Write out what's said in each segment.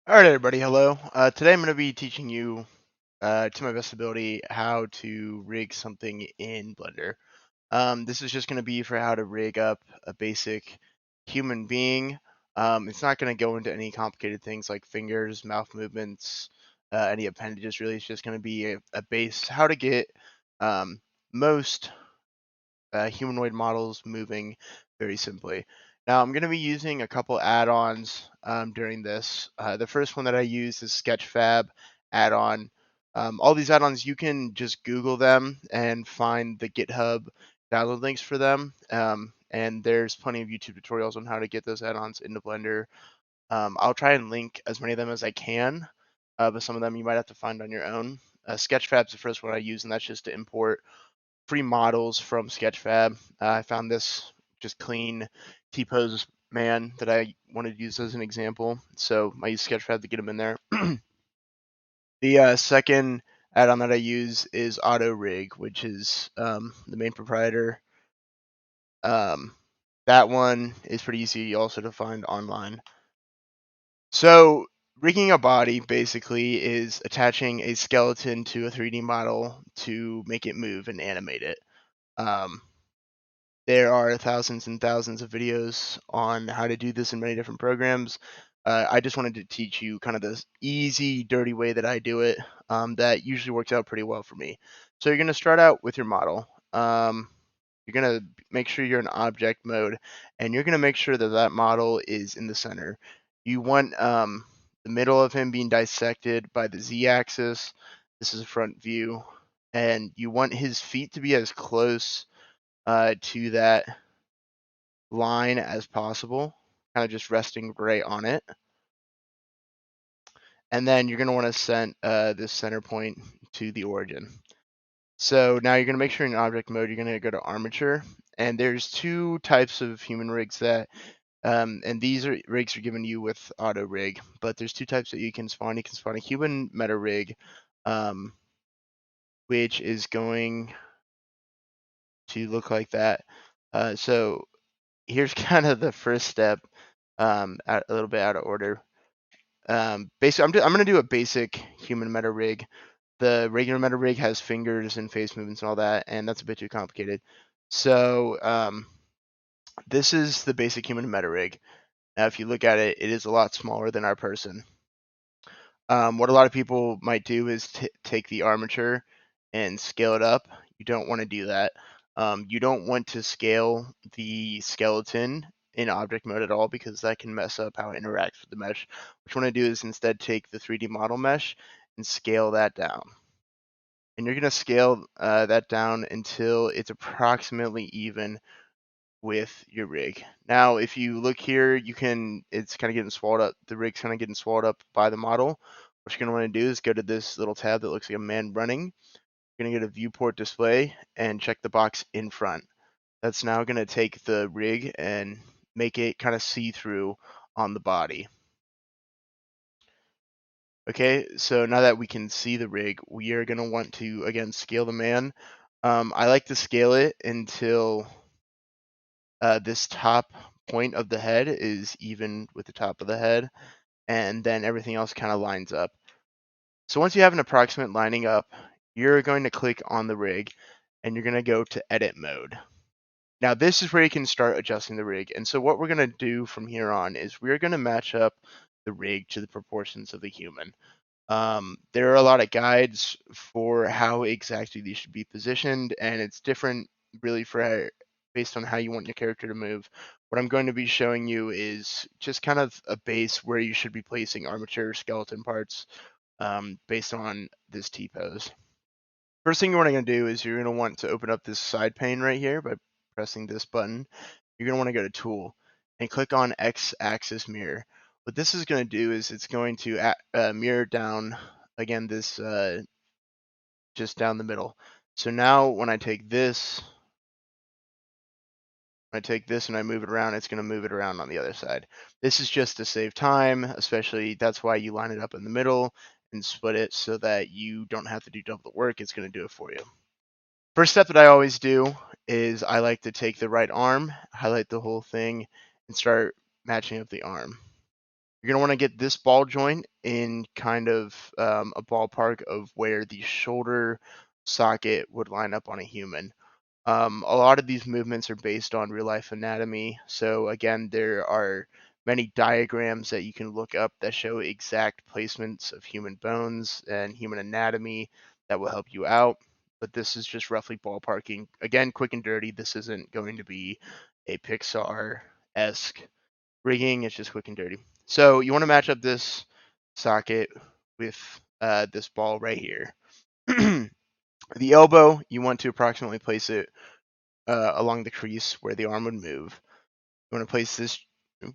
All right, everybody. Hello. Today I'm going to be teaching you, to my best ability, how to rig something in Blender. This is just going to be for how to rig up a basic human being. It's not going to go into any complicated things like fingers, mouth movements, any appendages. Really, it's just going to be a base how to get most humanoid models moving very simply. Now I'm going to be using a couple add-ons during this. The first one that I use is Sketchfab add-on. All these add-ons, you can just Google them and find the GitHub download links for them. And there's plenty of YouTube tutorials on how to get those add-ons into Blender. I'll try and link as many of them as I can, but some of them you might have to find on your own. Sketchfab's the first one I use, and that's just to import free models from Sketchfab. I found this just clean T-pose man that I wanted to use as an example, so I use Sketchfab to get them in there. The second add-on that I use is Auto Rig, which is the main proprietor. Um, that one is pretty easy also to find online. So rigging a body basically is attaching a skeleton to a 3D model to make it move and animate it. Um, There are thousands and thousands of videos on how to do this in many different programs. I just wanted to teach you kind of this easy, dirty way that I do it that usually works out pretty well for me. So you're going to start out with your model. You're going to make sure you're in object mode, and you're going to make sure that that model is in the center. You want the middle of him being dissected by the z-axis. This is a front view. And you want his feet to be as close to that line as possible, kind of just resting right on it. And then you're going to want to send this center point to the origin. So now you're going to make sure in object mode, you're going to go to armature. And there's two types of human rigs that, and these rigs are given to you with auto rig, but there's two types that you can spawn. You can spawn a human meta rig, which is going to look like that. So here's kind of the first step, a little bit out of order. Basically, I'm going to do a basic human meta rig. The regular meta rig has fingers and face movements and all that, and that's a bit too complicated. So this is the basic human meta rig. Now, if you look at it, it is a lot smaller than our person. What a lot of people might do is take the armature and scale it up. You don't want to do that. You don't want to scale the skeleton in object mode at all because that can mess up how it interacts with the mesh. What you want to do is instead take the 3D model mesh and scale that down. And you're going to scale that down until it's approximately even with your rig. Now, if you look here, it's kind of getting swallowed up. The rig's kind of getting swallowed up by the model. What you're going to want to do is go to this little tab that looks like a man running. You're going to go to viewport display and check the box in front. That's now going to take the rig and make it kind of see-through on the body. Okay, so now that we can see the rig, we are going to want to, again, scale the man. I like to scale it until this top point of the head is even with the top of the head, and then everything else kind of lines up. So once you have an approximate lining up, you're going to click on the rig, and you're going to go to edit mode. Now this is where you can start adjusting the rig, and so what we're going to do from here on is we're going to match up the rig to the proportions of the human. There are a lot of guides for how exactly these should be positioned, and it's different really based on how you want your character to move. What I'm going to be showing you is just kind of a base where you should be placing armature skeleton parts based on this T-pose. First thing you're going to do is you're going to want to open up this side pane right here by pressing this button. You're going to want to go to Tool and click on X-axis mirror. What this is going to do is it's going to mirror down, again, this just down the middle. So now when I take this and I move it around, it's going to move it around on the other side. This is just to save time, especially that's why you line it up in the middle and split it so that you don't have to do double the work. It's going to do it for you. First step that I always do is I like to take the right arm, highlight the whole thing, and start matching up the arm. You're going to want to get this ball joint in kind of a ballpark of where the shoulder socket would line up on a human. A lot of these movements are based on real life anatomy. So, again, there are many diagrams that you can look up that show exact placements of human bones and human anatomy that will help you out. But this is just roughly ballparking. Again, quick and dirty. This isn't going to be a Pixar esque rigging, it's just quick and dirty. So, you want to match up this socket with this ball right here. The elbow, you want to approximately place it along the crease where the arm would move. You want to place this. You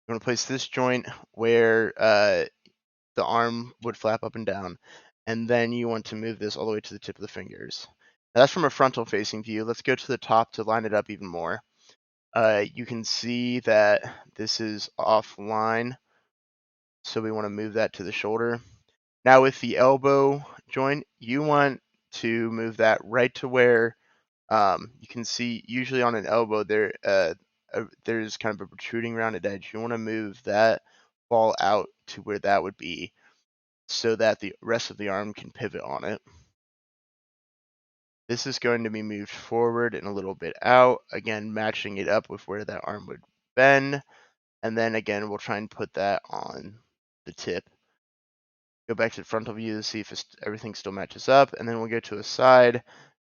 want to place this joint where the arm would flap up and down, and then you want to move this all the way to the tip of the fingers. Now, that's from a frontal-facing view. Let's go to the top to line it up even more. You can see that this is offline, so we want to move that to the shoulder. Now, with the elbow joint, you want to move that right to where you can see usually on an elbow there's kind of a protruding rounded edge. You want to move that ball out to where that would be so that the rest of the arm can pivot on it. This is going to be moved forward and a little bit out, again matching it up with where that arm would bend, and then again we'll try and put that on the tip. Go back to the frontal view to see if everything still matches up, and then we'll go to a side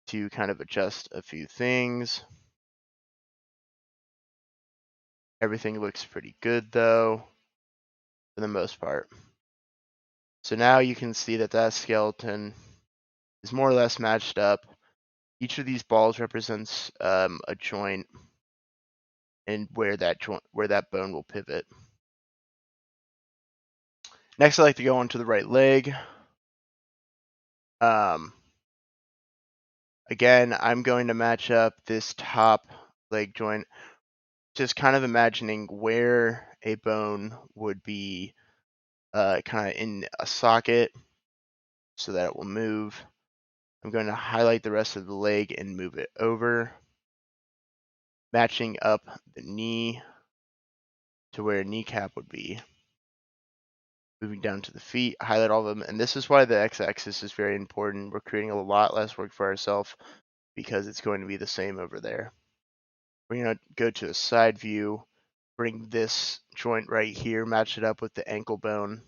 to kind of adjust a few things. Everything looks pretty good though, for the most part. So now you can see that that skeleton is more or less matched up. Each of these balls represents a joint and where that bone will pivot. Next, I like to go onto the right leg. Again, I'm going to match up this top leg joint, just kind of imagining where a bone would be kind of in a socket so that it will move. I'm going to highlight the rest of the leg and move it over, matching up the knee to where a kneecap would be. Moving down to the feet, highlight all of them. And this is why the x-axis is very important. We're creating a lot less work for ourselves because it's going to be the same over there. We're going to go to a side view, bring this joint right here, match it up with the ankle bone.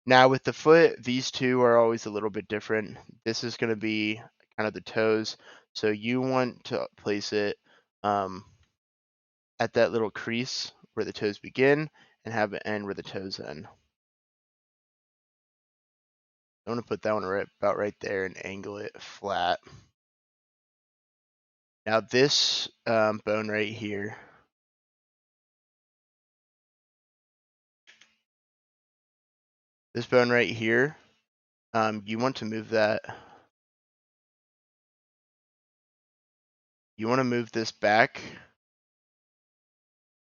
Now with the foot, these two are always a little bit different. This is going to be kind of the toes. So you want to place it at that little crease where the toes begin and have it end where the toes end. I want to put that one about right there and angle it flat. Now this bone right here, you want to move that. You want to move this back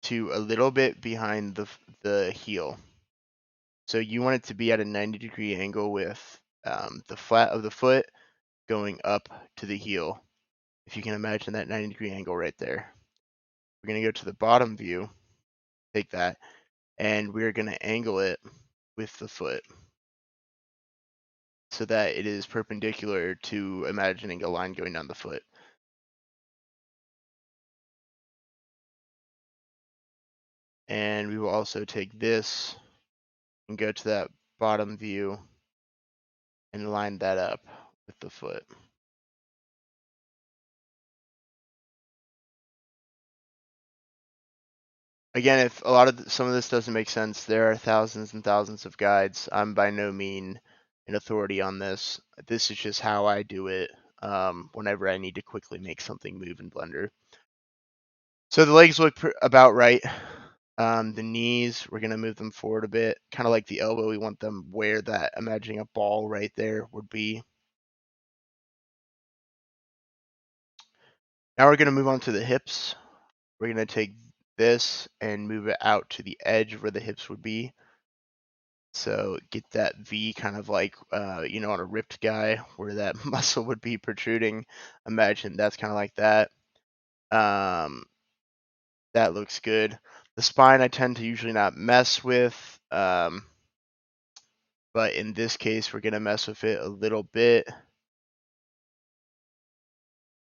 to a little bit behind the heel. So you want it to be at a 90-degree angle with the flat of the foot going up to the heel. If you can imagine that 90-degree angle right there. We're going to go to the bottom view, take that, and we're going to angle it with the foot so that it is perpendicular to imagining a line going down the foot. And we will also take this and go to that bottom view and line that up with the foot. Again, if some of this doesn't make sense, there are thousands and thousands of guides. I'm by no means an authority on this. This is just how I do it whenever I need to quickly make something move in Blender. So the legs look about right. The knees, we're going to move them forward a bit, kind of like the elbow. We want them where that, imagining a ball right there would be. Now we're going to move on to the hips. We're going to take this and move it out to the edge where the hips would be. So get that V kind of like, on a ripped guy where that muscle would be protruding. Imagine that's kind of like that. That looks good. The spine I tend to usually not mess with, but in this case, we're going to mess with it a little bit.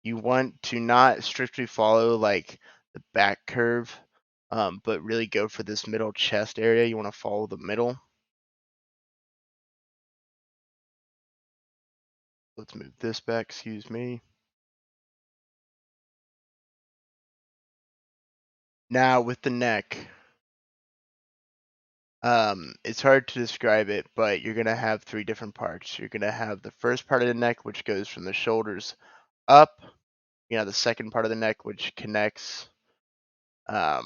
You want to not strictly follow like the back curve, but really go for this middle chest area. You want to follow the middle. Let's move this back, excuse me. Now with the neck, it's hard to describe it, but you're going to have three different parts. You're going to have the first part of the neck, which goes from the shoulders up. You know, the second part of the neck, which connects, the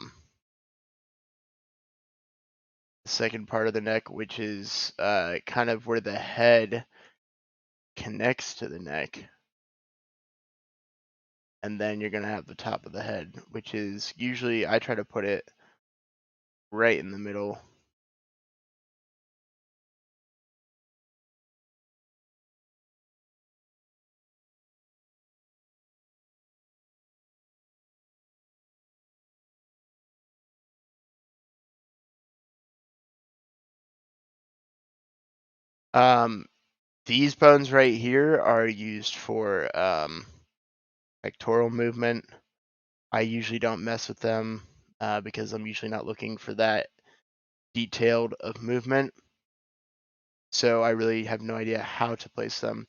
second part of the neck, which is kind of where the head connects to the neck. And then you're going to have the top of the head, which is usually, I try to put it right in the middle. These bones right here are used for pectoral movement. I usually don't mess with them because I'm usually not looking for that detailed of movement. So I really have no idea how to place them.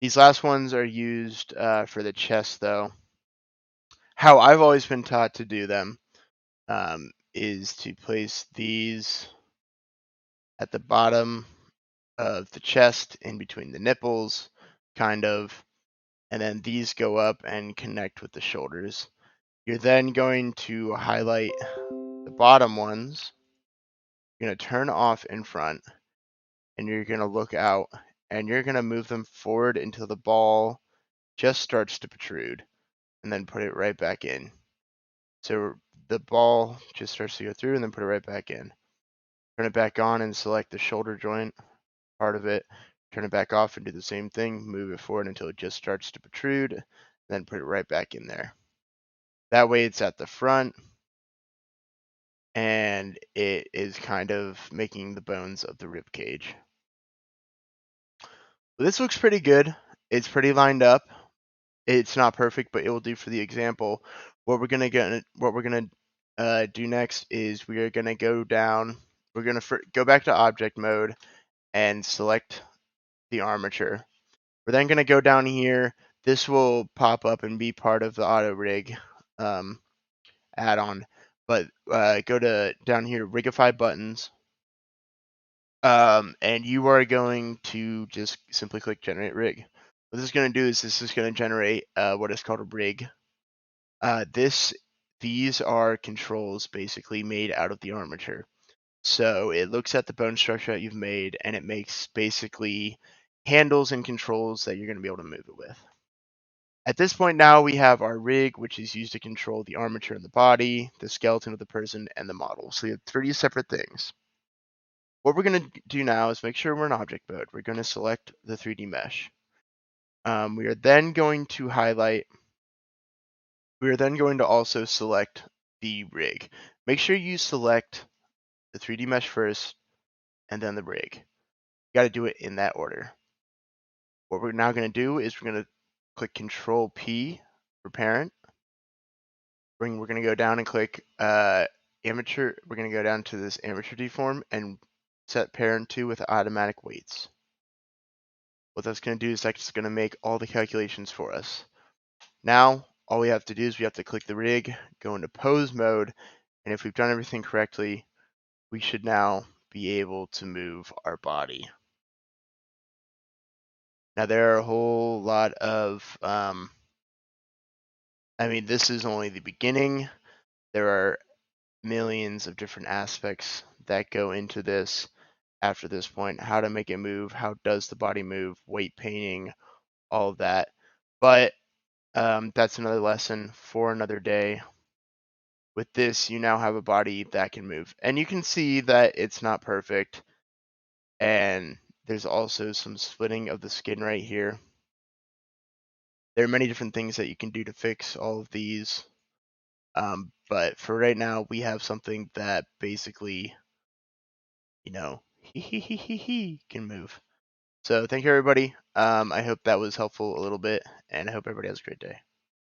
These last ones are used for the chest, though. How I've always been taught to do them is to place these at the bottom of the chest, in between the nipples, kind of, and then these go up and connect with the shoulders. You're then going to highlight the bottom ones. You're going to turn off in front, and you're going to look out, and you're going to move them forward until the ball just starts to protrude, and then put it right back in. So the ball just starts to go through, and then put it right back in. Turn it back on and select the shoulder joint part of it. Turn it back off and do the same thing. Move it forward until it just starts to protrude, then put it right back in there. That way it's at the front, and it is kind of making the bones of the rib cage. This looks pretty good. It's pretty lined up. It's not perfect, but it will do for the example. What we're gonna do next is we are gonna go down. We're gonna go back to object mode and select the armature. We're then gonna go down here. This will pop up and be part of the auto rig add-on. But go to down here, rigify buttons. And you are going to just simply click generate rig. What this is going to do is this is going to generate what is called a rig. These are controls basically made out of the armature. So it looks at the bone structure that you've made, and it makes basically handles and controls that you're going to be able to move it with. At this point now we have our rig, which is used to control the armature in the body, the skeleton of the person, and the model. So we have 3 separate things. What we're going to do now is make sure we're in object mode. We're going to select the 3D mesh. We are then going to highlight. We are then going to also select the rig. Make sure you select the 3D mesh first and then the rig. You got to do it in that order. What we're now going to do is we're going to click Control P for parent. We're going to go down and click amateur. We're going to go down to this amateur deform and set parent to with automatic weights. What that's going to do is that's going to make all the calculations for us. Now, all we have to do is we have to click the rig, go into pose mode, and if we've done everything correctly, we should now be able to move our body. Now, there are a whole lot of, this is only the beginning. There are millions of different aspects that go into this after this point. How to make it move, how does the body move, weight painting, all of that. But that's another lesson for another day. With this, you now have a body that can move. And you can see that it's not perfect. And there's also some splitting of the skin right here. There are many different things that you can do to fix all of these. But for right now, we have something that basically, you know, he can move. So thank you, everybody. I hope that was helpful a little bit, and I hope everybody has a great day.